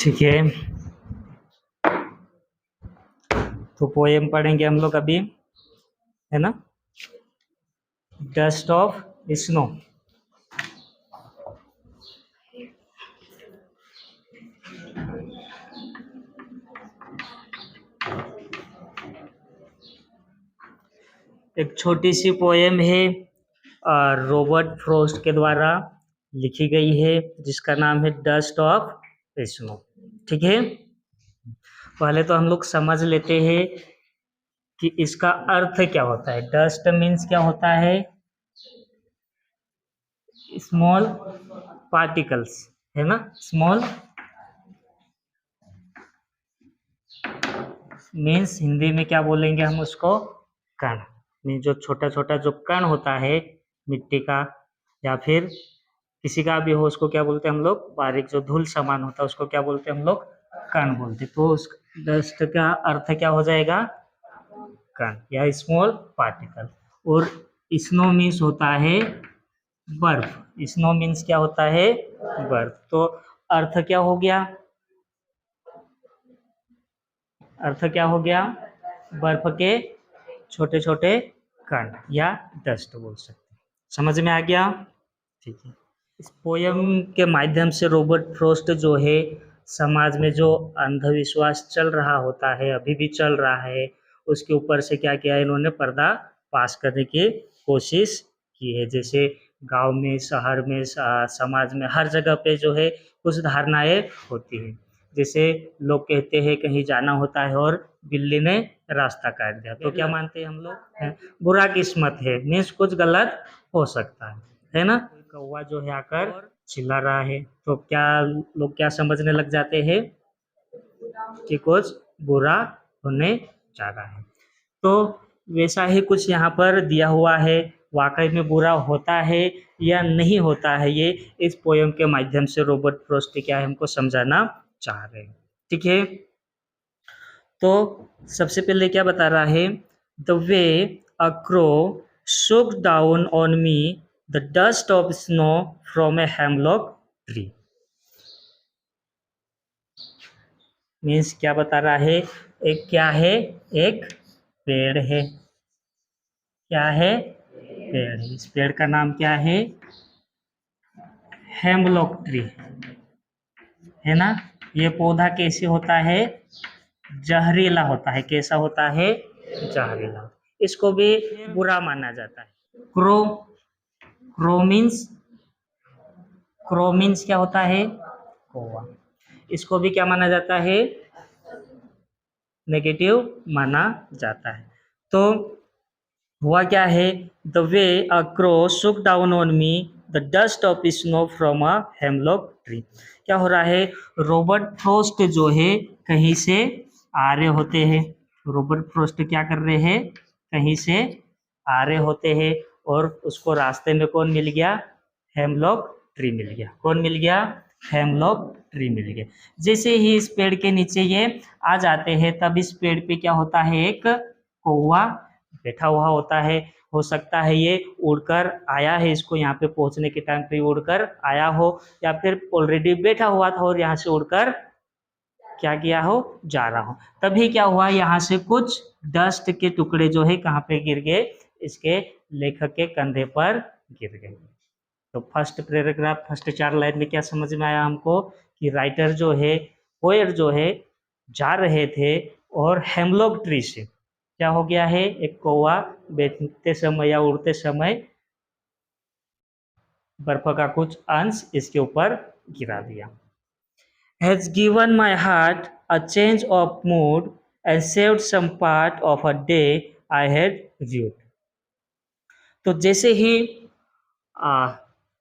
ठीक है, तो पोएम पढ़ेंगे हम लोग अभी, है ना। Dust of snow. एक छोटी सी पोएम है रॉबर्ट फ्रॉस्ट के द्वारा लिखी गई है, जिसका नाम है डस्ट ऑफ स्नो। ठीक है, पहले तो हम लोग समझ लेते हैं कि इसका अर्थ क्या होता है। डस्ट मीन्स क्या होता है? स्मॉल पार्टिकल्स, है ना। स्मॉल मीन्स हिंदी में क्या बोलेंगे हम उसको? कण। मीन्स जो छोटा छोटा जो कण होता है मिट्टी का या फिर किसी का भी हो, उसको क्या बोलते हैं हम लोग? बारीक जो धूल सामान होता है उसको क्या बोलते हैं हम लोग? कण बोलते। तो उस डस्ट का अर्थ क्या हो जाएगा? कण या स्मॉल पार्टिकल। और स्नो मीन्स होता है बर्फ। स्नो मीन्स क्या होता है? बर्फ। तो अर्थ क्या हो गया? अर्थ क्या हो गया? बर्फ के छोटे छोटे कण या डस्ट बोल सकते हैं। समझ में आ गया? ठीक है। इस पोयम के माध्यम से रॉबर्ट फ्रॉस्ट जो है समाज में जो अंधविश्वास चल रहा होता है, अभी भी चल रहा है, उसके ऊपर से क्या किया इन्होंने? पर्दा पास करने की कोशिश की है। जैसे गांव में, शहर में, समाज में, हर जगह पे जो है कुछ धारणाएं होती हैं। जैसे लोग कहते हैं कहीं जाना होता है और बिल्ली ने रास्ता काट दिया, तो क्या मानते हैं हम लोग? बुरा किस्मत है, मीन्स कुछ गलत हो सकता है ना। कौवा जो है आकर चिल्ला रहा है, तो क्या लोग क्या समझने लग जाते हैं कि कुछ बुरा होने जा रहा है। तो वैसा ही कुछ यहाँ पर दिया हुआ है। वाकई में बुरा होता है या नहीं होता है, ये इस पोयम के माध्यम से रॉबर्ट फ्रॉस्ट क्या है हमको समझाना चाह रहे हैं। ठीक है, तो सबसे पहले क्या बता रहा है? The way a crow shook down on me the dust of snow from a hemlock tree। Means क्या बता रहा है? एक क्या है? एक पेड़ है। क्या है? पेड़ है। इस पेड़ का नाम क्या है? हेमलॉक ट्री, है ना। ये पौधा कैसे होता है? जहरीला होता है। कैसा होता है? जहरीला। इसको भी बुरा माना जाता है। क्रो, क्रो मीन्स क्या होता है? कौवा। इसको भी क्या माना जाता है? नेगेटिव माना जाता है। तो हुआ क्या है? The way a crow shook down on me the dust of snow from a hemlock tree. क्या हो रहा है? रॉबर्ट फ्रॉस्ट जो है कहीं से आ रहे होते हैं। रॉबर्ट फ्रॉस्ट क्या कर रहे हैं? कहीं से आ रहे होते हैं और उसको रास्ते में कौन मिल गया? हेमलॉक ट्री मिल गया। कौन मिल गया? हेमलॉक ट्री मिल गया। जैसे ही इस पेड़ के नीचे ये आ जाते हैं, तब इस पेड़ पे क्या होता है? एक कौवा बैठा हुआ होता है। हो सकता है ये उड़कर आया है, इसको यहाँ पे पहुंचने के टाइम पे उड़कर आया हो, या फिर ऑलरेडी बैठा हुआ था और यहाँ से उड़कर क्या किया हो? जा रहा हो। तभी क्या हुआ? यहाँ से कुछ डस्ट के टुकड़े जो है कहाँ पे गिर गए? इसके लेखक के कंधे पर गिर गए। तो फर्स्ट पैराग्राफ, फर्स्ट 4 लाइन में क्या समझ में आया हमको? कि राइटर जो है, पोएट जो है, जा रहे थे और हेमलॉक ट्री से क्या हो गया है? एक कौवा बैठते समय या उड़ते समय बर्फ का कुछ अंश इसके ऊपर गिरा दिया। Has given my heart a change of mood and saved some part of a day I had viewed। तो जैसे ही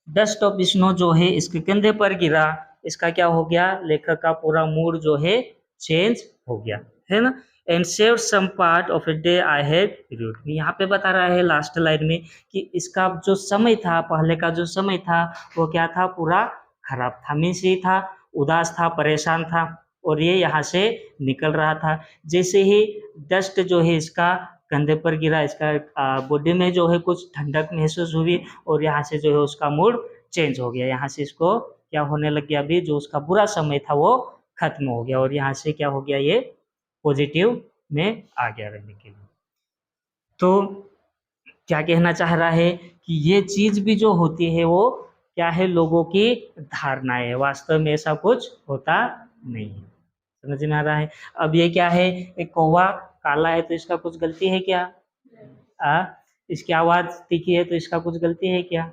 डस्ट ऑफ स्नो जो है इसके कंधे पर गिरा, इसका क्या हो गया? लेखक का पूरा मूड जो है चेंज हो गया, है ना। And save some part of a day I had viewed. यहाँ पे बता रहा है लास्ट लाइन में कि इसका जो समय था, पहले का जो समय था, वो क्या था? पूरा खराब था। मीन्स ये था, उदास था, परेशान था, और ये यहाँ से निकल रहा था। जैसे ही डस्ट जो है इसका कंधे पर गिरा, इसका बॉडी में जो है कुछ ठंडक महसूस हुई और यहाँ से जो है उसका मूड चेंज हो गया। यहाँ से इसको क्या होने लग गया? अभी जो उसका बुरा समय था वो खत्म हो गया और यहाँ से क्या हो गया, ये पॉजिटिव में आ गया रहने के लिए। तो क्या कहना चाह रहा है कि ये चीज भी जो होती है वो क्या है, लोगों की धारणा है, वास्तव में ऐसा कुछ होता नहीं है। समझ में आ रहा है? अब ये क्या है, एक कौवा काला है तो इसका कुछ गलती है क्या? आ इसकी आवाज तीखी है तो इसका कुछ गलती है क्या?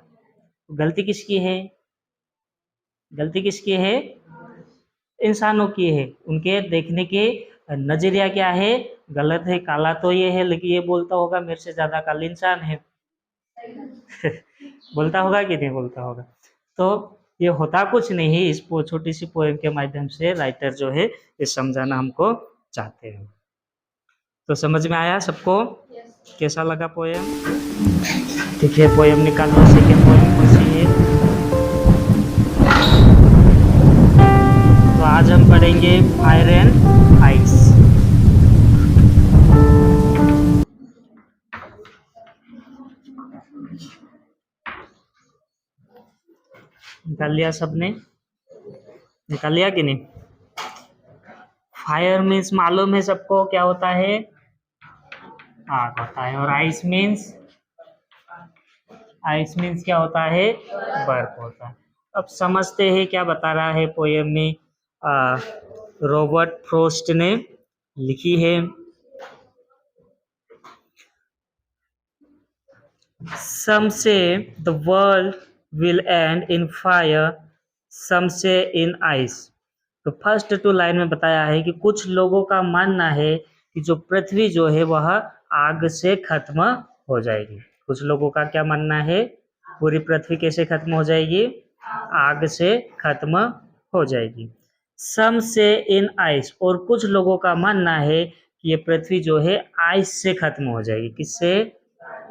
गलती किसकी है? गलती किसकी है? इंसानों की है। उनके देखने के नजरिया क्या है, गलत है। काला तो ये है, लेकिन ये बोलता होगा मेरे से ज्यादा काला इंसान है। बोलता होगा कि नहीं बोलता होगा? तो ये होता कुछ नहीं। इस छोटी सी पोएम के माध्यम से राइटर जो है ये समझाना हमको चाहते हैं। तो समझ में आया सबको? कैसा लगा पोएम? ठीक है, पोएम निकाल लो। सेकेंड पोएम कौन सी है? तो आज हम पढ़ेंगे फायर एंड आइस। निकाल लिया सबने? निकाल लिया कि नहीं? फायर मीन्स मालूम है सबको क्या होता है? आग होता है। और आइस मीन्स, आइस मीन्स क्या होता है? बर्फ होता है। अब समझते हैं क्या बता रहा है पोएम में। रॉबर्ट फ्रॉस्ट ने लिखी है। Some say the world will end in fire, some say in ice। तो फर्स्ट टू लाइन में बताया है कि कुछ लोगों का मानना है कि जो पृथ्वी जो है वह आग से खत्म हो जाएगी। कुछ लोगों का क्या मानना है? पूरी पृथ्वी कैसे खत्म हो जाएगी? आग से खत्म हो जाएगी। सम से इन आइस, और कुछ लोगों का मानना है कि ये पृथ्वी जो है आइस से खत्म हो जाएगी। किससे?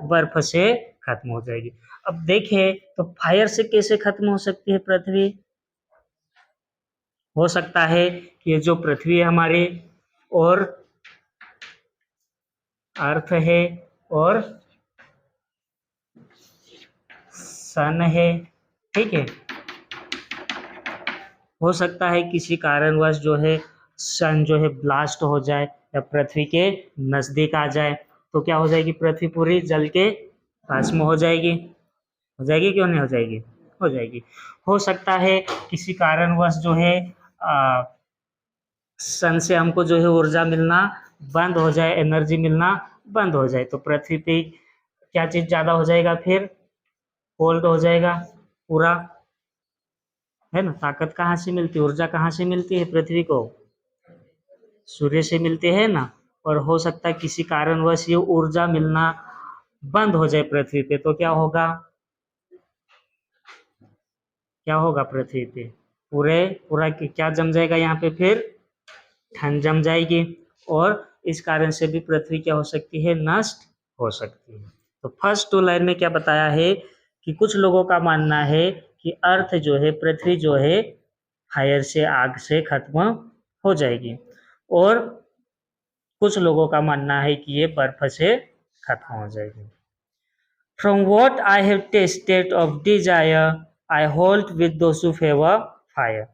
बर्फ से खत्म हो जाएगी। अब देखें तो फायर से कैसे खत्म हो सकती है पृथ्वी? हो सकता है कि ये जो पृथ्वी है हमारे, और अर्थ है, और सन है, ठीक है। हो सकता है किसी कारणवश जो है सन जो है ब्लास्ट हो जाए या पृथ्वी के नजदीक आ जाए, तो क्या हो जाएगी? पृथ्वी पूरी जल के भस्म हो जाएगी। हो जाएगी, क्यों नहीं हो जाएगी? हो जाएगी। हो सकता है किसी कारणवश जो है सन से हमको जो है ऊर्जा मिलना बंद हो जाए, एनर्जी मिलना बंद हो जाए, तो पृथ्वी पे क्या चीज ज्यादा हो जाएगा? फिर कोल्ड हो जाएगा पूरा, है ना। ताकत कहाँ से मिलती है, ऊर्जा कहाँ से मिलती है पृथ्वी को? सूर्य से मिलती है ना। और हो सकता है किसी कारणवश ये ऊर्जा मिलना बंद हो जाए पृथ्वी पे, तो क्या होगा? क्या होगा पृथ्वी पे? पूरे पूरा क्या जम जाएगा यहाँ पे? फिर ठंड जम जाएगी, और इस कारण से भी पृथ्वी क्या हो सकती है? नष्ट हो सकती है। तो फर्स्ट टू लाइन में क्या बताया है कि कुछ लोगों का मानना है कि अर्थ जो है, पृथ्वी जो है फायर से, आग से खत्म हो जाएगी, और कुछ लोगों का मानना है कि ये बर्फ से खत्म हो जाएगी। From what I have tasted of desire, I hold with those who favor fire।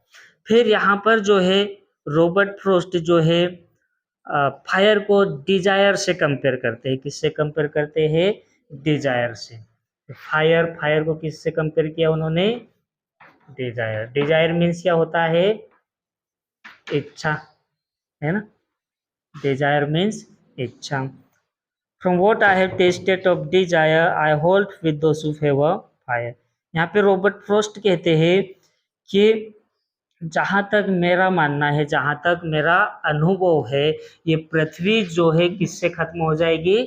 फिर यहाँ पर जो है रॉबर्ट फ्रॉस्ट जो है फायर को डिजायर से कंपेयर करते हैं। किससे कंपेयर करते हैं? डिजायर से। फायर, फायर को किससे कंपेयर किया उन्होंने? डिजायर। डिजायर मीन्स क्या होता है? इच्छा, है ना। डिजायर मीन्स इच्छा। From what I have tasted of desire, I hold with those who favor fire। यहाँ पे रॉबर्ट फ्रॉस्ट कहते हैं कि जहाँ तक मेरा मानना है, जहाँ तक मेरा अनुभव है, ये पृथ्वी जो है किससे खत्म हो जाएगी?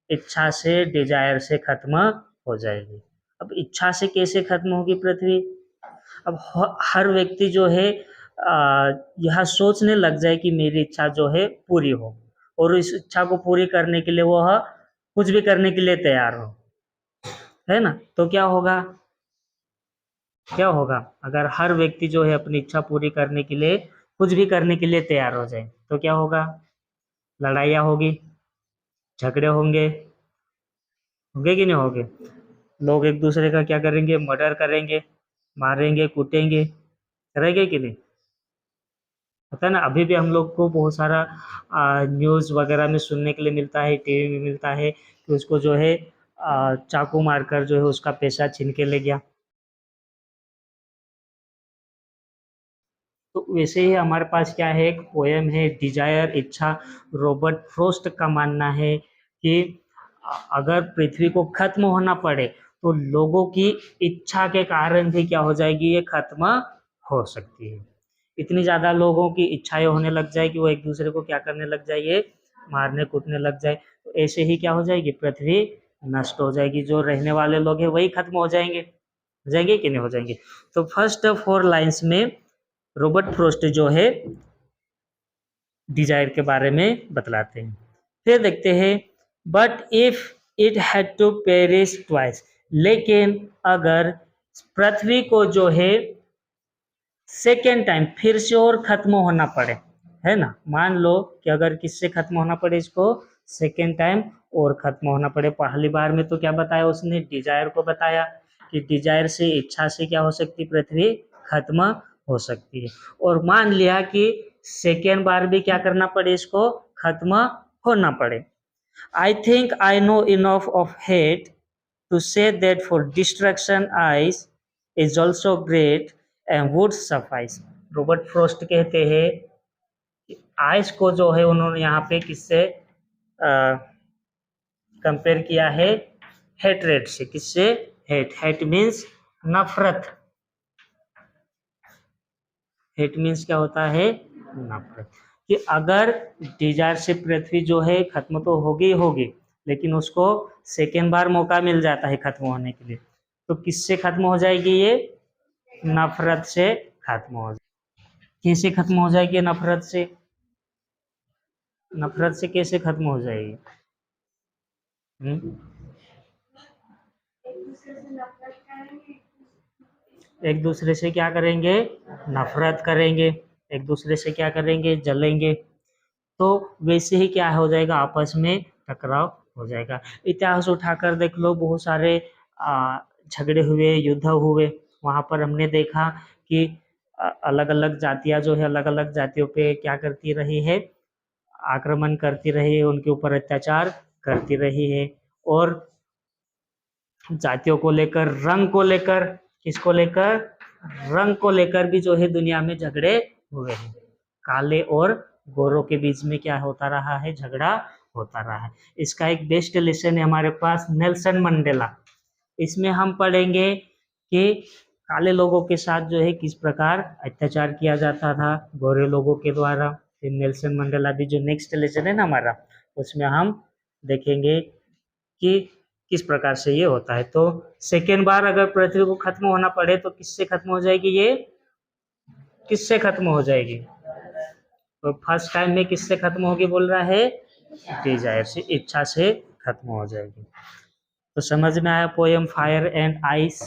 इच्छा से, डिजायर से खत्म हो जाएगी। अब इच्छा से कैसे खत्म होगी पृथ्वी? अब हर व्यक्ति जो है यह सोचने लग जाए कि मेरी इच्छा जो है पूरी हो, और इस इच्छा को पूरी करने के लिए वह कुछ भी करने के लिए तैयार हो, है ना। तो क्या होगा? क्या होगा अगर हर व्यक्ति जो है अपनी इच्छा पूरी करने के लिए कुछ भी करने के लिए तैयार हो जाए? तो क्या होगा? लड़ाइयाँ होगी, झगड़े होंगे, होंगे कि नहीं होंगे? लोग एक दूसरे का क्या करेंगे? मर्डर करेंगे, मारेंगे, कूटेंगे, करेंगे कि नहीं? पता है ना, अभी भी हम लोग को बहुत सारा न्यूज़ वगैरह में सुनने के लिए मिलता है, टीवी में मिलता है कि उसको जो है चाकू मारकर जो है उसका पैसा छीन के ले गया। तो वैसे ही हमारे पास क्या है, एक पोयम है डिजायर, इच्छा। रॉबर्ट फ्रॉस्ट का मानना है कि अगर पृथ्वी को खत्म होना पड़े तो लोगों की इच्छा के कारण भी क्या हो जाएगी, ये खत्म हो सकती है। इतनी ज्यादा लोगों की इच्छाएं होने लग जाए कि वो एक दूसरे को क्या करने लग जाए, ये मारने कूटने लग जाए। तो ऐसे ही क्या हो जाएगी, पृथ्वी नष्ट हो जाएगी, जो रहने वाले लोग हैं वही खत्म हो जाएंगे कि नहीं हो जाएंगे। तो फर्स्ट 4 लाइंस में रॉबर्ट फ्रॉस्ट जो है डिजायर के बारे में बतलाते हैं। फिर देखते हैं, but if it had to perish twice, लेकिन अगर पृथ्वी को जो है सेकेंड टाइम फिर से और खत्म होना पड़े, है ना, मान लो कि अगर किससे खत्म होना पड़े, इसको सेकेंड टाइम और खत्म होना पड़े। पहली बार में तो क्या बताया उसने, डिजायर को बताया कि डिजायर से, इच्छा से क्या हो सकती, पृथ्वी खत्म हो सकती है। और मान लिया कि सेकेंड बार भी क्या करना पड़े, इसको खत्म होना पड़े। I think I know enough of hate to say that for destruction eyes is also great and would suffice। Robert Frost कहते हैं कि आइस को जो है उन्होंने यहाँ पे किससे कंपेयर किया है, हेटरेट से। किससे, हेट, हेट मीन्स नफरत। हेट मीन्स क्या होता है, नफरत। कि अगर डिजायर से पृथ्वी जो है खत्म तो होगी, लेकिन उसको सेकेंड बार मौका मिल जाता है खत्म होने के लिए, तो किससे खत्म हो जाएगी ये, नफरत से खत्म हो जाएगी। कैसे खत्म हो जाएगी नफरत से, नफरत से कैसे खत्म हो जाएगी? एक दूसरे से क्या करेंगे, नफरत करेंगे, एक दूसरे से क्या करेंगे, जलेंगे। तो वैसे ही क्या हो जाएगा, आपस में टकराव हो जाएगा। इतिहास उठाकर देख लो, बहुत सारे झगड़े हुए, युद्ध हुए, वहां पर हमने देखा कि अलग अलग जातियां जो है अलग अलग जातियों पे क्या करती रही है, आक्रमण करती रही है, उनके ऊपर अत्याचार करती रही है। और जातियों को लेकर, रंग को लेकर, किसको लेकर, रंग को लेकर भी जो है दुनिया में झगड़े हुए हैं। काले और गोरों के बीच में क्या होता रहा है, झगड़ा होता रहा है। इसका एक बेस्ट लेसन है हमारे पास, नेल्सन मंडेला। इसमें हम पढ़ेंगे कि काले लोगों के साथ जो है किस प्रकार अत्याचार किया जाता था गोरे लोगों के द्वारा। फिर नेल्सन मंडेला भी जो नेक्स्ट लेसन है ना हमारा, उसमें हम देखेंगे कि किस प्रकार से ये होता है। तो सेकेंड बार अगर पृथ्वी को खत्म होना पड़े तो किससे खत्म हो जाएगी, ये किससे खत्म हो जाएगी, तो फर्स्ट टाइम में किससे खत्म होगी बोल रहा है, डिजायर से, इच्छा से खत्म हो जाएगी। तो समझ में आया पोयम फायर एंड आइस।